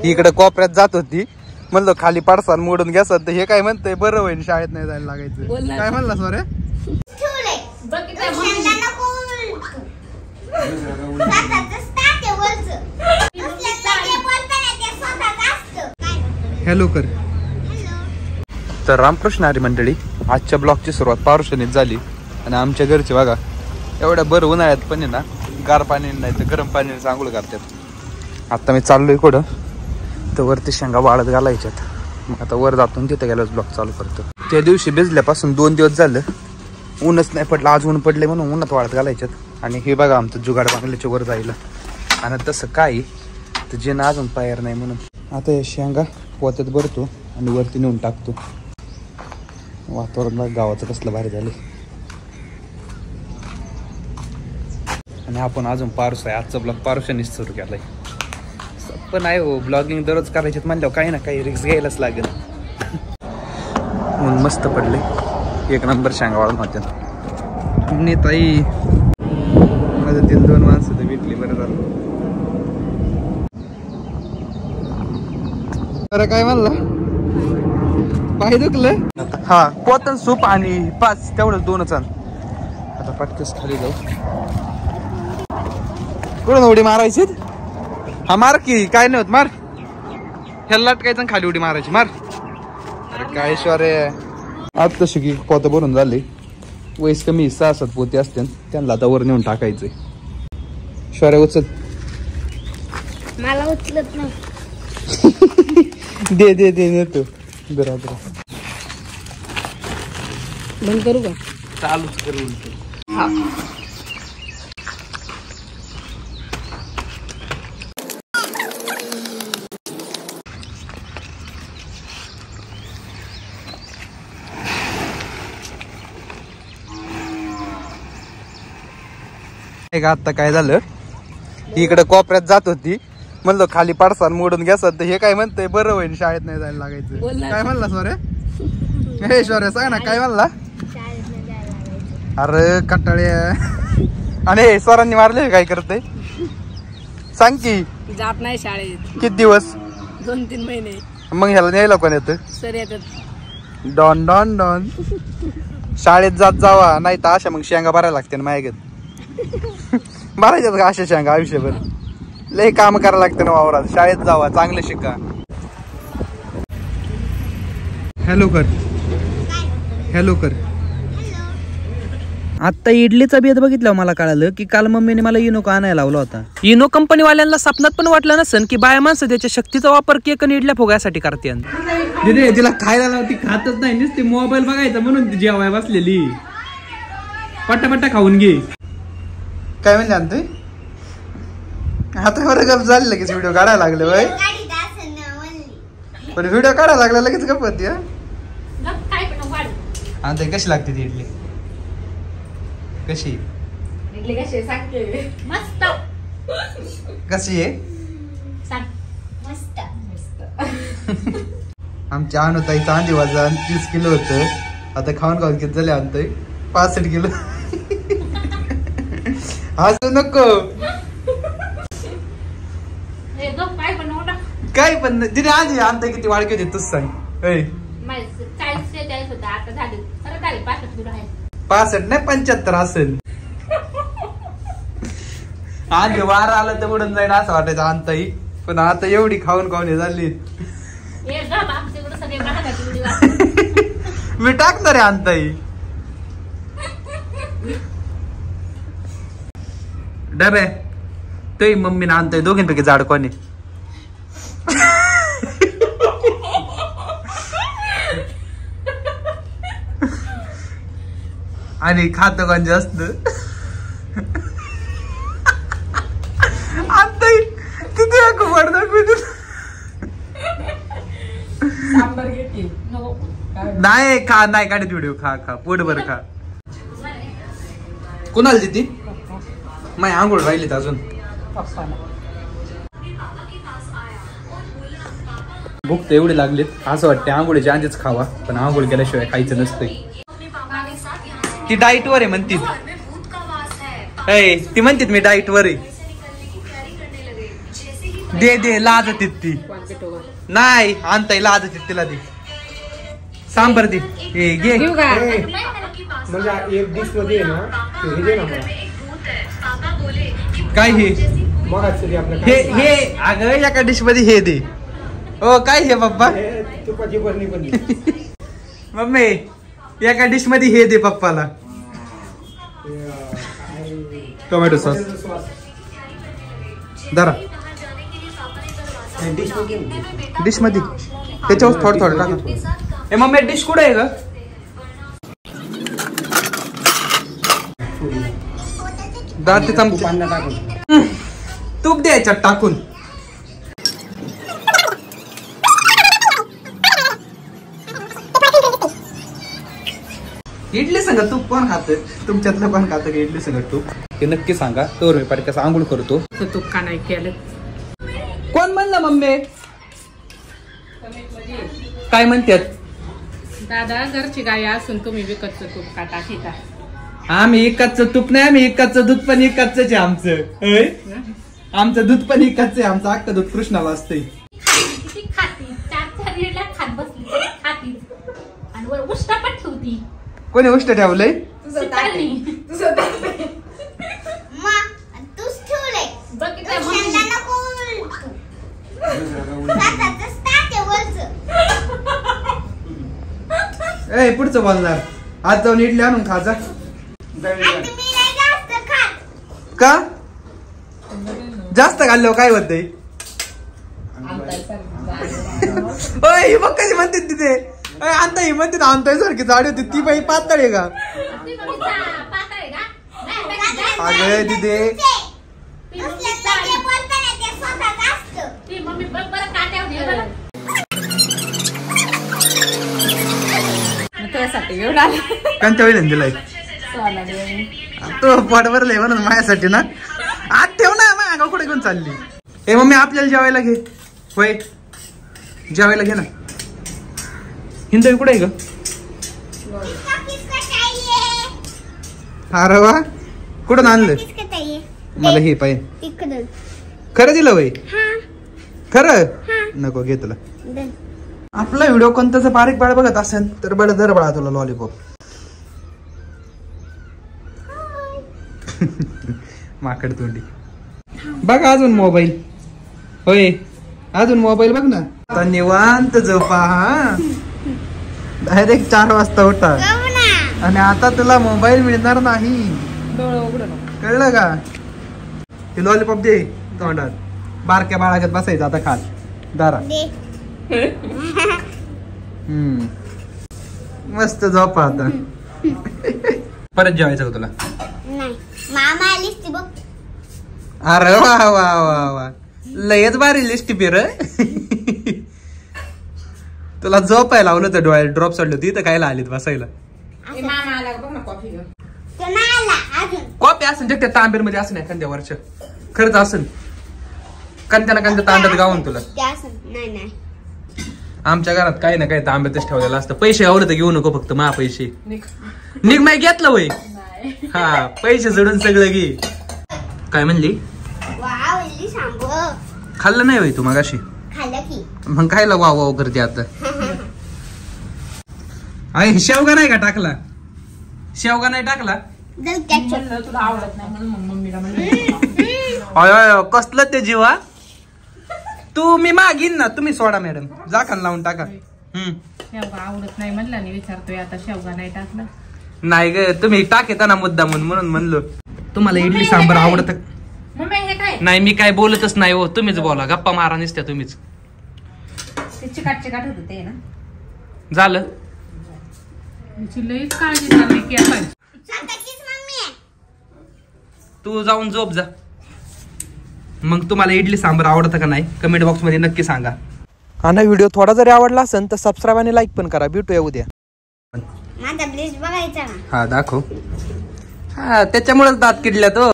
इकडे कोपऱ्यात जात होती, म्हणलं खाली पडसान मोडून घ्या. तर हे काय म्हणतंय, बरं होईल शाळेत नाही जायला लागायचं. काय म्हणला सोरे? हॅलो कर. तर रामकृष्ण हरी मंडळी, आजच्या ब्लॉगची सुरुवात पारुशनीत झाली. आणि आमच्या घरचे बघा एवढ्या बरं उन्हाळ्यात पण आहे ना, गार पाणी नाही तर गरम पाण्याने आंघोळ करतात. आता मी चाललोय कुठं तर वरती शेंगा वाळत घालायच्यात. मग आता वर जातून तिथे गेल्यावर ब्लॉग चालू करतो. त्या दिवशी भिजल्यापासून 2 दिवस झालं ऊनच नाही पडलं, आज ऊन पडले म्हणून उन्हात वाळत घालायच्यात. आणि हे बघा आमचं जुगाड बांगल्याच्या वर जायला. आणि तसं काय तर जे ना अजून पायर नाही म्हणून आता हे शेंगा पोत्यात भरतो आणि वरती नेऊन टाकतो. वातावरण गावाचं कसलं भारी झाले. आणि आपण अजून पारुस आहे. आजचा ब्लॉग पारुशानेच सुरू केलाय. पण आहे हो, ब्लॉगिंग दररोज करायचे म्हणल्यावर काही ना काही रिस्क घ्यायलाच लागेल. ऊन मस्त पडले, 1 नंबर शेंगा वाळून होत्या. आणि ताई माझं 2 माणसं तर भेटली, बरं झालं. बरं काय म्हणला, पाय दुखलं? हा, पोतन सूप आणि 5 तेवढंच 2च आण. आता पटकस खाली जाऊ. कुठून उडी मारायची? हा मार की, काय नाही होत, मार. ह्याला लटकायचं खाली उडी मारायची, मार. अरे काय शौर्य, आज तशी की पोतं भरून झाली. वयस कमी 6-7 पोते असते, त्यांना आता वर नेऊन टाकायचंय. शौर्य उचल. मला उचलत नाही. दे दे दे नेतो. बरोबर बंद करू का? चालूच करू. हा. आता काय झालं, इकडे कोपऱ्यात जात होती, म्हणलं खाली पडसान मोडून घ्या. तर हे काय म्हणतंय, बरं होईल शाळेत नाही जायला लागायचं. काय म्हणला सोरे? हे शौर्य सांग ना, काय म्हणला? अरे कटाळे. आणि स्वरांनी मारले, काय करते सांग की? जात नाही शाळेत. किती दिवस? 2-3 महिने. मग ह्याला न्यायला कोण येतं? सर येतात. डॉन डॉन डॉन. शाळेत जात जावा, नाही तर अशा मग शेंगा भरायला लागते ना माझ्या. मारायच्यात का अशा शेंगा आयुष्यभर? लय काम करायला लागते ना वावरात. शाळेत जावा, चांगलं शिका. हॅलो कर. हॅलो कर. आता इडलीचा बेद बघितलं मला कळालं की काल मम्मीने मला इनोका आणायला लावला होता. इनो कंपनीवाल्यांना स्वप्नात पण वाटलं नसेल की बाया माणसं त्याच्या शक्तीचा वापर केक आणि इडल्या फुगायसाठी करते. तिला खायला लावती, खातच नाही, नुसती मोबाईल बघायचा म्हणून ती जेवाय बसलेली. पट्टा खाऊन घे. काय म्हणले आणतोय? आता बरं गप झाली, लगेच व्हिडिओ काढायला लागले बाई. पण व्हिडिओ काढायला लागला लगेच गप होती. आणतोय कशी लागते ती इडली? कशी मस्त. कशी आहे? आमच्या अनुताईचं अंडी वजन 30 किलो होतं. आता खाऊन किती झाले आणतोय? 65 किलो. हसू नको. काय पण तिने आधी आणतोय किती वाढके होते तूच सांग. 65 नाही 75 असेल. आधी वार आलं तर उडून जाईल असं वाटायचं आणताई. पण आता एवढी खाऊन हे झाली. मी टाकणार आहे आणताई डबे. ते मम्मीने आणताय दोघींपैकी जाड कोणी? आणि खात कोण जास्त? आणताई तिथे नाही खा, नाही काढत व्हिडिओ. खा पोट बरं खा. कुणाला देती? माय आंघोळ राहिलीत अजून. भूक तर एवढी लागलीत, असं वाटतं आंघोळीच्या आधीच खावा. पण आंघोळ केल्याशिवाय खायचं नसतंय. ती डाईट वर आहे म्हणतीत. ती म्हणतीत मी डाईट वर आहे. दे लाजत ती नाही आणता येईल लाजत तिला दे सांबर दे हे घे घेऊ का म्हणजे एक डिश मध्ये आहे ना हे दे ना मला. काय हे मगाच तरी आपलं हे हे अगं एका डिश मध्ये हे दे ओ काय हे पप्पा हे तुपाची बरणी पण दे. मम्मी एका डिश मध्ये हे दे पप्पाला टोमॅटो सॉस धरा डिश मध्ये घे. डिश मध्ये त्याच्यावर थोडं टाका ए मम्मी डिश कुठे आहे ग दात ते चमचे पाण्यात टाकून तूप दे याच्यात टाकून इडली संग तूप कोण खात तुमच्यातलं कोण खात इडली संग तूप हे नक्की सांगा तर मी पाठी कसं आंघोळ करतो तू का नाही केलं कोण म्हणलं मम्मी काय म्हणतात दादा घरची गाय असून तुम्ही विकतचं तूप का टाकीता आम्ही एकाचं तूप नाही आम्ही एकाचं दूध पण एकाच आहे आमचं होय? आमचं दूध पण एकाच आहे आमचं अख्खं दूध कृष्णाला असतंय किती खाती 4-4 रेडला खात बसली तरी खाती आणि वर उष्टा पण ठेवती कोणी उष्ट ठेवलंय सितारनी. तूच ठेवलंय बघ की त्या मम्मीने. ए पुढचं बोलणार आज जाऊन इडली आणून खाजा का जास्त खाल्ल्यावर काय होतंय ओय ही बघ कशी म्हणते तिथे आणता ही म्हणते आणताय सारखी जाडी होती ती बाई पातळ आहे का ती मम्मी पातळ आहे का? नाही, नाही, अगं तिथे ती मम्मी बघ बरं काट्यावर बरं. तुझ्यासाठी घेऊन आले कोणत्या वेळेला दिलाय तो पोट भरलंय म्हणून माझ्यासाठी ना आत ठेव ना मग कुठे घेऊन चालली ए मम्मी आपल्याला जेवायला घे होय जेवायला घे ना हिंदवी कुठे आहे ग अरे वा कुठून आणलं मला हे पाहिजे खरं दिलं वय खरं नको घे तुला आपला व्हिडिओ कोणताच बारीक बाळ बघत असेल तर बळ दर बाळा तुला लॉलीपॉप माकड तोंडी बघ अजून मोबाईल होय अजून मोबाईल बघ ना आता निवांत झोपा हा डायरेक्ट 4 वाजता उठा आणि आता तुला मोबाईल मिळणार नाही डोळं उघडं कळलं का ते लॉलीपॉप दे तोंडात बारक्या बाळागत बसायचं आता खाल दारा मस्त झोपा आता परत जेवायचं का तुला मामा आलीस ती बघ अरे वा वा वा वा लयच भारी लिस्ट पिर तुला झोपायला लावलं तर डोळ्यात ड्रॉप सोडलं तिथं कायला आलीत बसायला मामा आला बघ ना कॉफी घेऊन तो नाही आला अजून कॉपी असेल जे त्या तांबेर मध्ये असं नाही खांद्यावरच्या खरंच असेल कंत्याना कंत्या तांब्यात गावून तुला ते असं नाही आमच्या घरात काही ना काही तांब्यातच ठेवलेलं असतं पैसे आवडत तर घेऊ नको फक्त मा पैसे निघ माय घेतलं वय हा पैसे जोडून सगळं घे काय म्हणली वाव इल्ली सांगू खाल्लं नाही वय तू मगाशी खाल्लं की मग खायला वाव वाव करते आता अरे शेवगा नाही का टाकला शेवगा नाही टाकला जल कॅचअप तुला आवडत नाही म्हणून मग मम्मीला म्हणलं अय अय कसलं ते जीवा तू मी मागीन ना तुम्ही सोडा मॅडम जाखण लावून टाका शेवगा आवडत नाही म्हणलं आणि विचारतोय आता शेवगा नाही टाकला नाही ग तुम्ही टाकेता ना मुद्दा म्हणून म्हणलो तुम्हाला इडली सांबार आवडत मम्मी हे काय नाही मी काय बोलतच नाही हो तुम्हीच बोला गप्पा मारा निसत्या तुम्हीच ते चिकाट होत ते ना झालं तिची लईच काळजी चालली की आपण सांगायचीच मम्मी आहे तू जाऊन झोप जा मग तुम्हाला इडली सांबार आवडतं का नाही कमेंट बॉक्स मध्ये नक्की सांगा आणि व्हिडिओ थोडा जरी आवडला असेल तर सबस्क्राईब आणि लाईक पण करा भेटूया उद्या माझा ब्लिच बघायचा ना हा दाखव हा त्याच्यामुळेच दात किडल्यात हो